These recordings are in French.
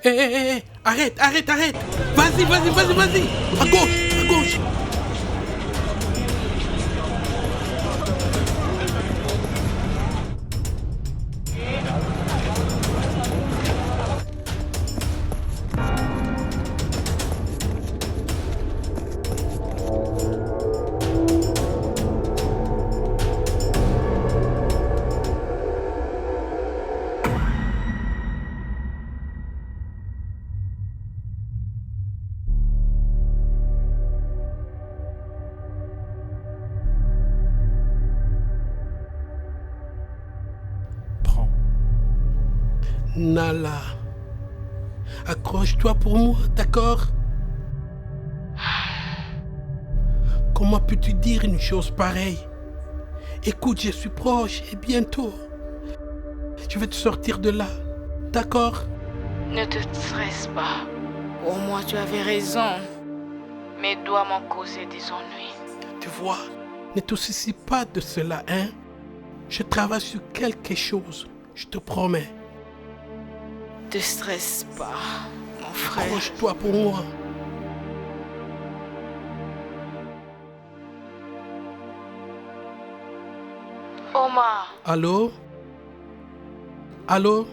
Arrête. Vas-y. À gauche. Prends. Nala. Accroche-toi pour moi, d'accord? Comment peux-tu dire une chose pareille? Écoute, je suis proche et bientôt, je vais te sortir de là, d'accord? Ne te stresse pas. Pour moi, tu avais raison. Mes doigts m'ont causé des ennuis. Tu vois, ne te soucie pas de cela, hein? Je travaille sur quelque chose, je te promets. Ne te stresse pas, mon frère. Accroche-toi pour moi. Omar. Allô? Oui.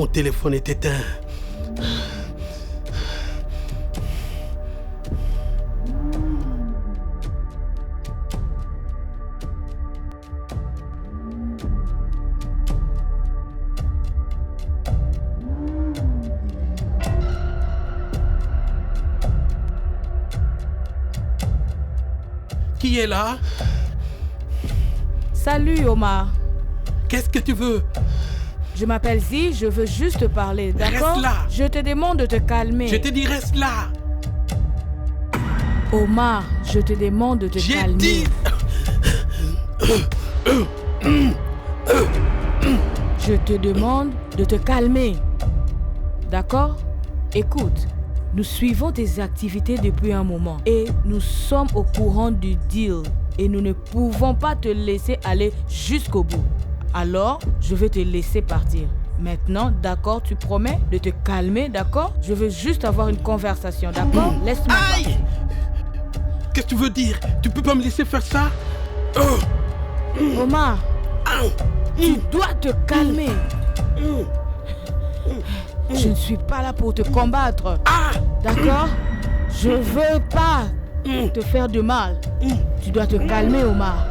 Mon téléphone est éteint. Qui est là? Salut Omar. Qu'est-ce que tu veux? Je m'appelle Zi, je veux juste te parler, d'accord? Reste là. Je te demande de te calmer. Je te dis reste là. Omar, je te demande de te calmer. J'ai dit... Je te demande de te calmer. D'accord? Écoute, nous suivons tes activités depuis un moment et nous sommes au courant du deal et nous ne pouvons pas te laisser aller jusqu'au bout. Alors, je vais te laisser partir. Maintenant, d'accord, tu promets de te calmer, d'accord? Je veux juste avoir une conversation, d'accord? Laisse-moi Aïe! partir. Qu'est-ce que tu veux dire? Tu peux pas me laisser faire ça? Omar, tu dois te calmer. Je ne suis pas là pour te combattre. D'accord? Je veux pas te faire de mal. Tu dois te calmer, Omar.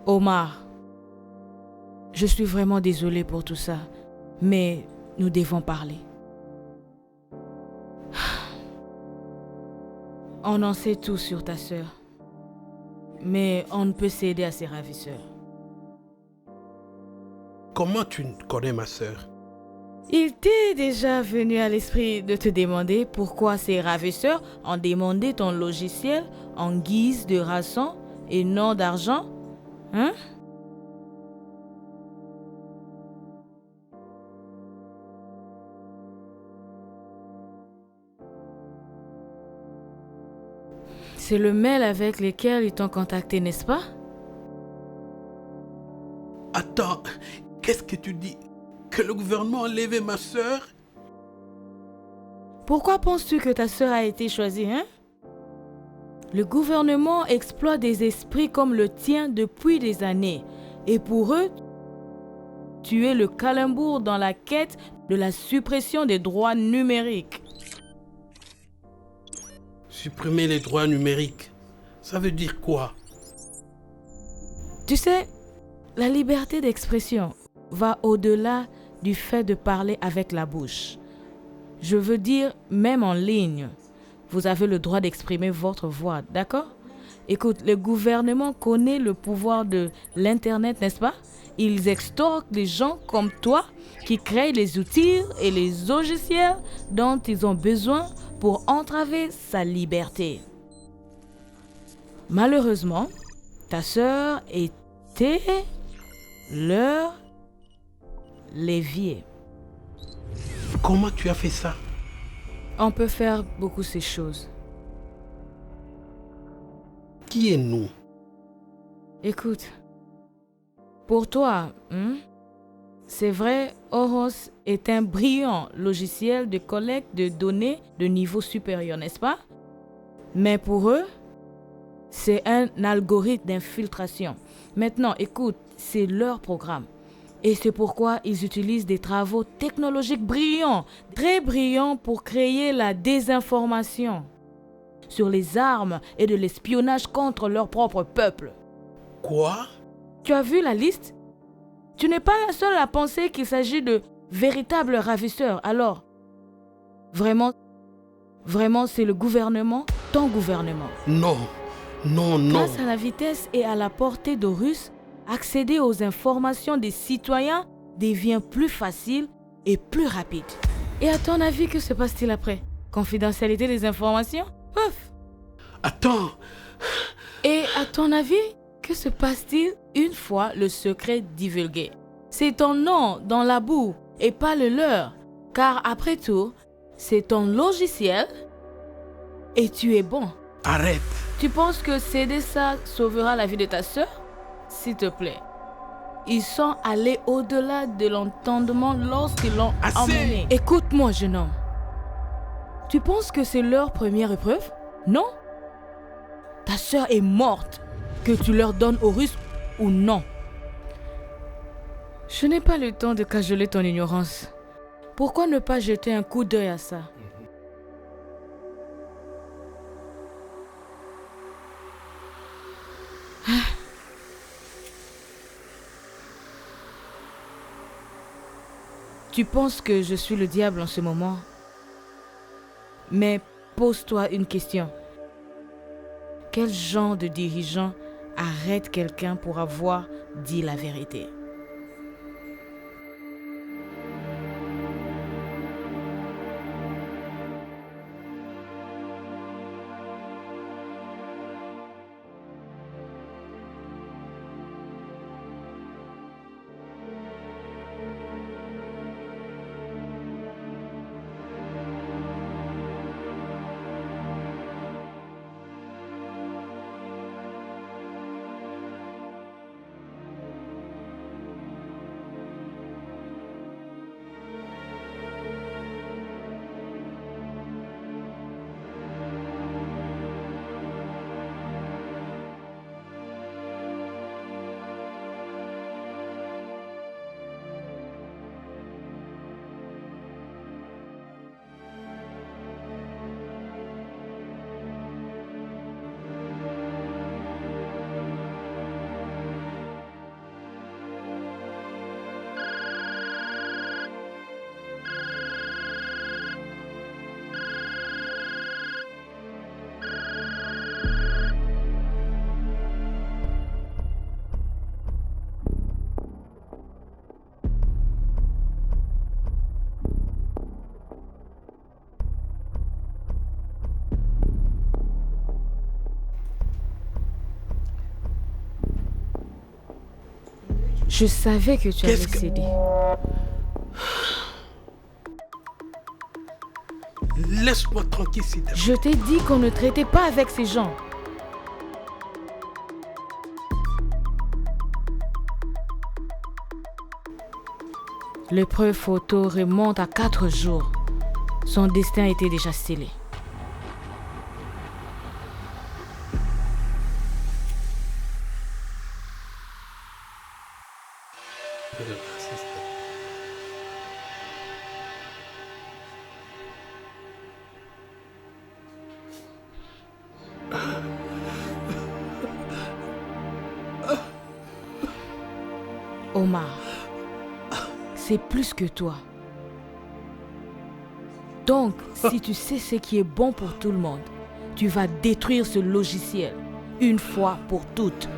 Omar, je suis vraiment désolée pour tout ça, mais nous devons parler. On en sait tout sur ta sœur, mais on ne peut céder à ses ravisseurs. Comment tu connais ma sœur? Il t'est déjà venu à l'esprit de te demander pourquoi ces ravisseurs ont demandé ton logiciel en guise de rançon et non d'argent? Hein? C'est le mail avec lequel ils t'ont contacté, n'est-ce pas? Attends, qu'est-ce que tu dis? Que le gouvernement a enlevé ma sœur? Pourquoi penses-tu que ta sœur a été choisie, hein? Le gouvernement exploite des esprits comme le tien depuis des années. Et pour eux, tu es le calembour dans la quête de la suppression des droits numériques. Supprimer les droits numériques, ça veut dire quoi? Tu sais, la liberté d'expression va au-delà du fait de parler avec la bouche. Je veux dire, même en ligne, vous avez le droit d'exprimer votre voix, d'accord? Écoute, le gouvernement connaît le pouvoir de l'Internet, n'est-ce pas? Ils extorquent des gens comme toi qui créent les outils et les logiciels dont ils ont besoin pour entraver sa liberté. Malheureusement, ta sœur était leur levier. Comment tu as fait ça? On peut faire beaucoup ces choses. Qui est nous? Écoute, pour toi, c'est vrai, Oros est un brillant logiciel de collecte de données de niveau supérieur, n'est-ce pas? Mais pour eux, c'est un algorithme d'infiltration. Maintenant, écoute, c'est leur programme. Et c'est pourquoi ils utilisent des travaux technologiques brillants, très brillants pour créer la désinformation sur les armes et de l'espionnage contre leur propre peuple. Quoi? Tu as vu la liste? Tu n'es pas la seule à penser qu'il s'agit de véritables ravisseurs. Alors, vraiment, c'est le gouvernement, ton gouvernement. Non, non, non. Grâce à la vitesse et à la portée de Russes, accéder aux informations des citoyens devient plus facile et plus rapide. Et à ton avis, que se passe-t-il après? Confidentialité des informations? Ouf! Attends. Et à ton avis, que se passe-t-il une fois le secret divulgué? C'est ton nom dans la boue et pas le leur. Car après tout, c'est ton logiciel et tu es bon. Arrête. Tu penses que céder ça sauvera la vie de ta sœur? S'il te plaît. Ils sont allés au-delà de l'entendement lorsqu'ils l'ont emmené. Écoute-moi, jeune homme. Tu penses que c'est leur première épreuve? Non? Ta sœur est morte. Que tu leur donnes aux Russes ou non? Je n'ai pas le temps de cajoler ton ignorance. Pourquoi ne pas jeter un coup d'œil à ça? Tu penses que je suis le diable en ce moment? Mais pose-toi une question. Quel genre de dirigeant arrête quelqu'un pour avoir dit la vérité? Je savais que tu allais céder. Laisse-moi tranquille, s'il te plaît. Je t'ai dit qu'on ne traitait pas avec ces gens. L'épreuve photo remonte à 4 jours. Son destin était déjà scellé. Omar, c'est plus que toi. Donc, si tu sais ce qui est bon pour tout le monde, tu vas détruire ce logiciel une fois pour toutes.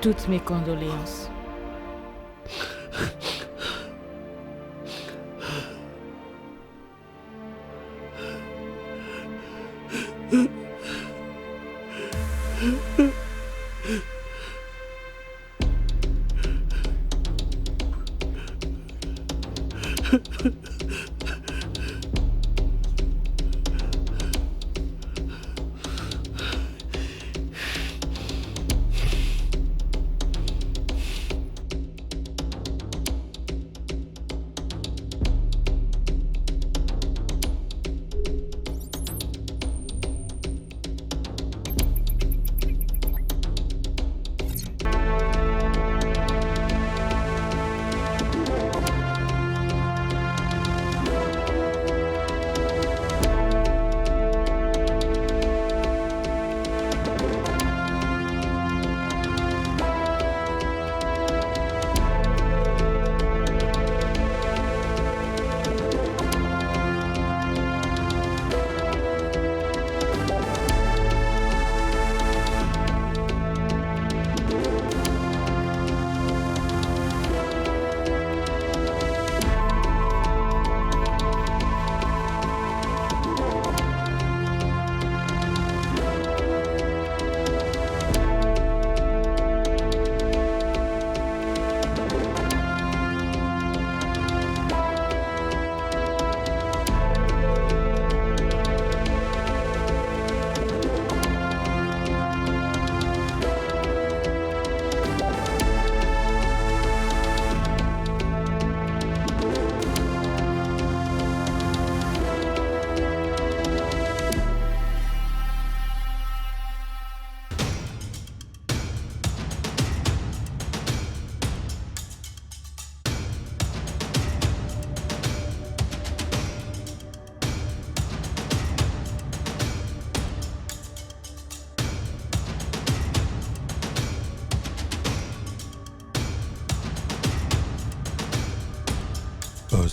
Toutes mes condoléances.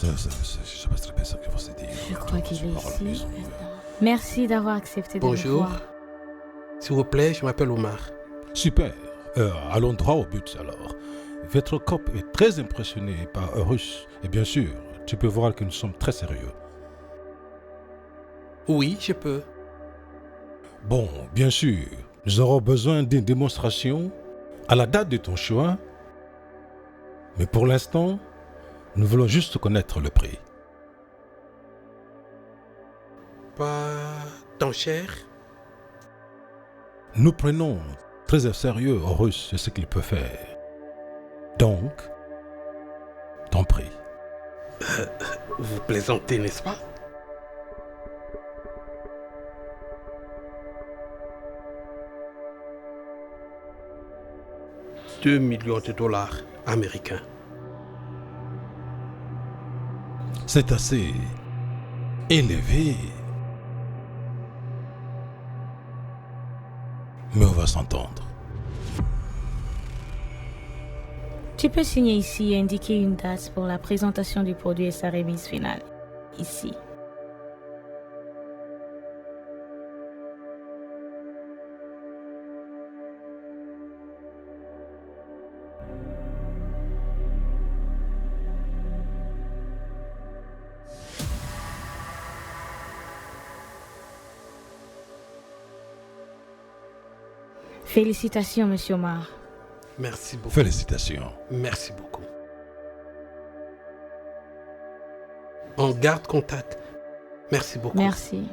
sais pas très bien ce que vous dire. Je crois qu'il est ici. Merci d'avoir accepté de Bonjour. me voir. S'il vous plaît, je m'appelle Omar. Super. Allons droit au but alors. Votre cop est très impressionné par Horus. Et bien sûr, tu peux voir que nous sommes très sérieux. Oui, je peux. Bon, bien sûr, nous aurons besoin d'une démonstration à la date de ton choix. Mais pour l'instant, nous voulons juste connaître le prix. Pas tant cher? Nous prenons très au sérieux Horus et ce qu'il peut faire. Donc, ton prix. Vous plaisantez, n'est-ce pas? $2 millions américains. C'est assez élevé. Mais on va s'entendre. Tu peux signer ici et indiquer une date pour la présentation du produit et sa remise finale. Ici. Félicitations, Monsieur Omar. Merci beaucoup. Félicitations. Merci beaucoup. On garde contact. Merci beaucoup. Merci.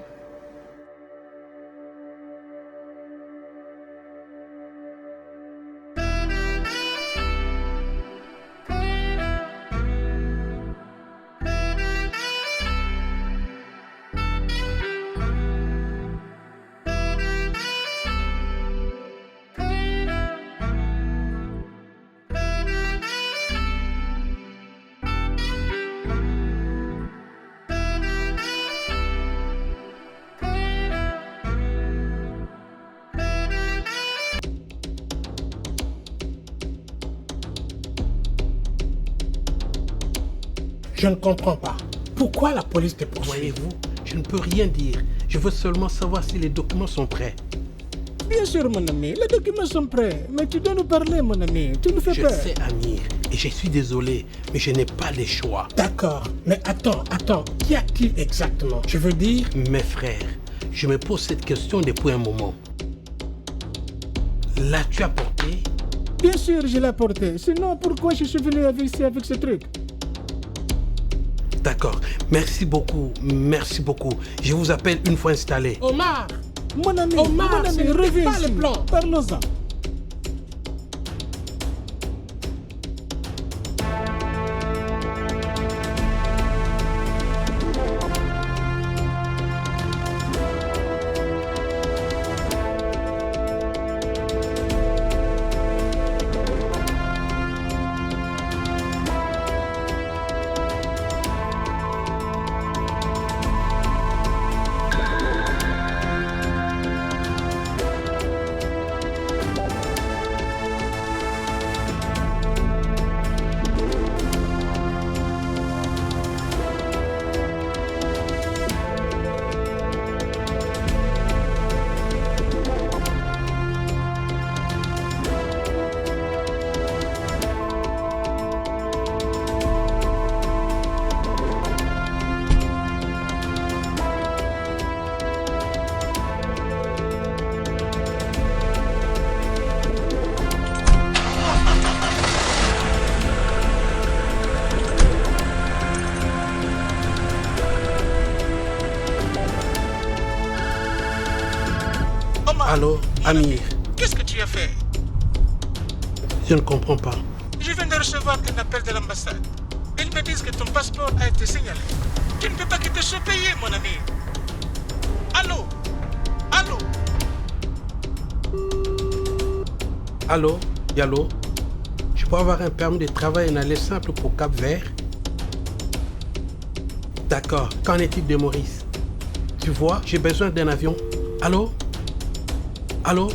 Je ne comprends pas. Pourquoi la police te poursuit? Voyez-vous, je ne peux rien dire. Je veux seulement savoir si les documents sont prêts. Bien sûr, mon ami, les documents sont prêts. Mais tu dois nous parler, mon ami. Tu nous fais Je peur. sais, Amir, et je suis désolé, mais je n'ai pas les choix. D'accord, mais attends, qu'y a-t-il exactement? Je veux dire... Mes frères, je me pose cette question depuis un moment. L'as-tu apporté? Bien sûr, je l'ai porté. Sinon, pourquoi je suis venu ici avec ce truc? D'accord, merci beaucoup, merci beaucoup. Je vous appelle une fois installé. Omar! Mon ami, Omar, ce n'est reviens pas ici. le plan. Parlons-en. Allô, Amir, Qu'est-ce que tu as fait? je ne comprends pas. Je viens de recevoir un appel de l'ambassade. Ils me disent que ton passeport a été signalé. Tu ne peux pas quitter ce pays, mon ami. Allô? Allô? Allô, Yallo, je peux avoir un permis de travail et un aller simple pour Cap-Vert? D'accord, qu'en est-il de Maurice? Tu vois, j'ai besoin d'un avion. Allô? Allô?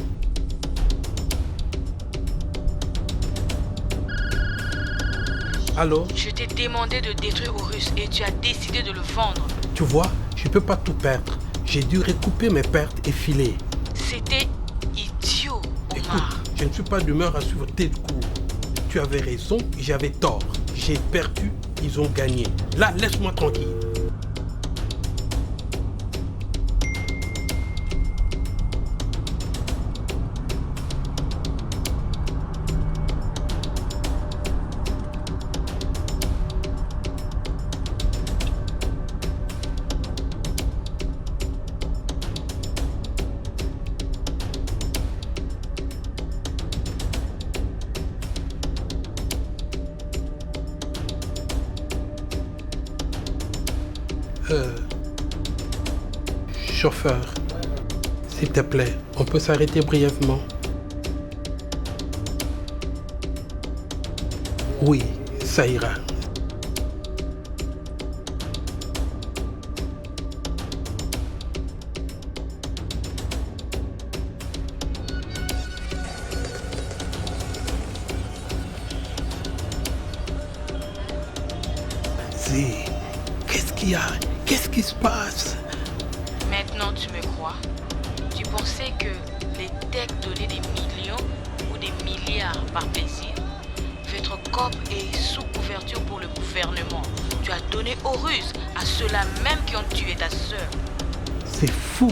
Allô? Je t'ai demandé de détruire Horus et tu as décidé de le vendre. Tu vois, je peux pas tout perdre. J'ai dû recouper mes pertes et filer. C'était idiot, Omar. Écoute, je ne suis pas d'humeur à suivre tes cours. Tu avais raison, j'avais tort. J'ai perdu, ils ont gagné. Là, laisse-moi tranquille. Chauffeur, s'il te plaît, on peut s'arrêter brièvement? Oui, ça ira. Qu'est-ce qu'il y a? Qu'est-ce qui se passe? Maintenant tu me crois? Tu pensais que les techs donnaient des millions ou des milliards par plaisir? Votre COP est sous couverture pour le gouvernement. Tu as donné Horus à ceux-là même qui ont tué ta sœur. C'est fou.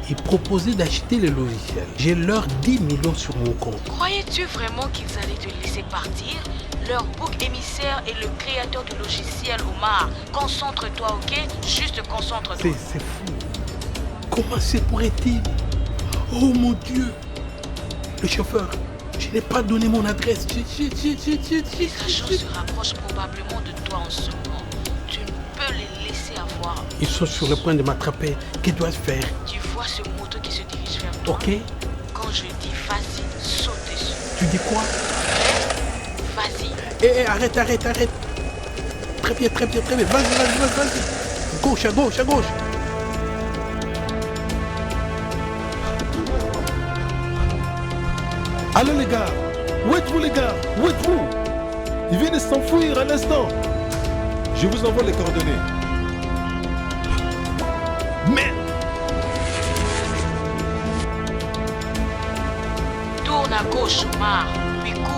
Ils proposaient d'acheter le logiciel. J'ai leur 10 millions sur mon compte. Croyais-tu vraiment qu'ils allaient te laisser partir? Leur bouc émissaire est le créateur du logiciel, Omar. Concentre-toi, ok? Juste concentre-toi. C'est fou. Comment se pourrait-il? Oh mon Dieu! Le chauffeur, je n'ai pas donné mon adresse. Les agents se rapprochent probablement de toi en ce moment. Tu ne peux les laisser avoir. Ils sont sur le point de m'attraper. Que dois-je faire? Tu vois ce moto qui se dirige vers toi? Ok. Quand je dis vas-y, saute dessus. Tu dis quoi? Vas-y. Arrête. Très bien. Vas-y. Gauche, à gauche. Allez les gars, où êtes-vous les gars? Où êtes-vous? Ils viennent de s'enfuir à l'instant. Je vous envoie les coordonnées. Merde! Tourne à gauche, Omar, puis cours.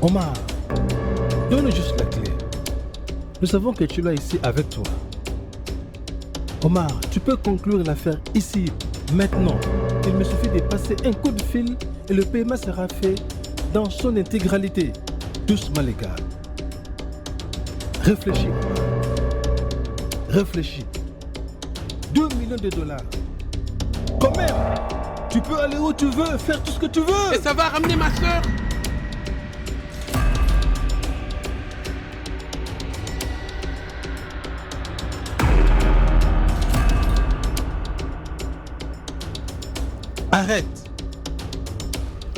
Omar, donne-nous juste la clé. Nous savons que tu l'as ici avec toi. Omar, tu peux conclure l'affaire ici, maintenant. Il me suffit de passer un coup de fil et le paiement sera fait dans son intégralité. Doucement les gars. Réfléchis, Omar. Réfléchis. 2 millions de dollars. Quand même, tu peux aller où tu veux, faire tout ce que tu veux. Et ça va ramener ma soeur? Arrête.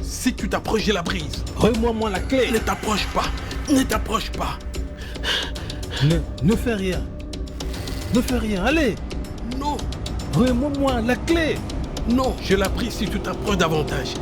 Si tu t'approches, je la brise. Remets-moi la clé. Ne t'approche pas. Ne fais rien. Ne fais rien, allez. Non. Remets-moi la clé. Non, je la brise si tu t'approches davantage.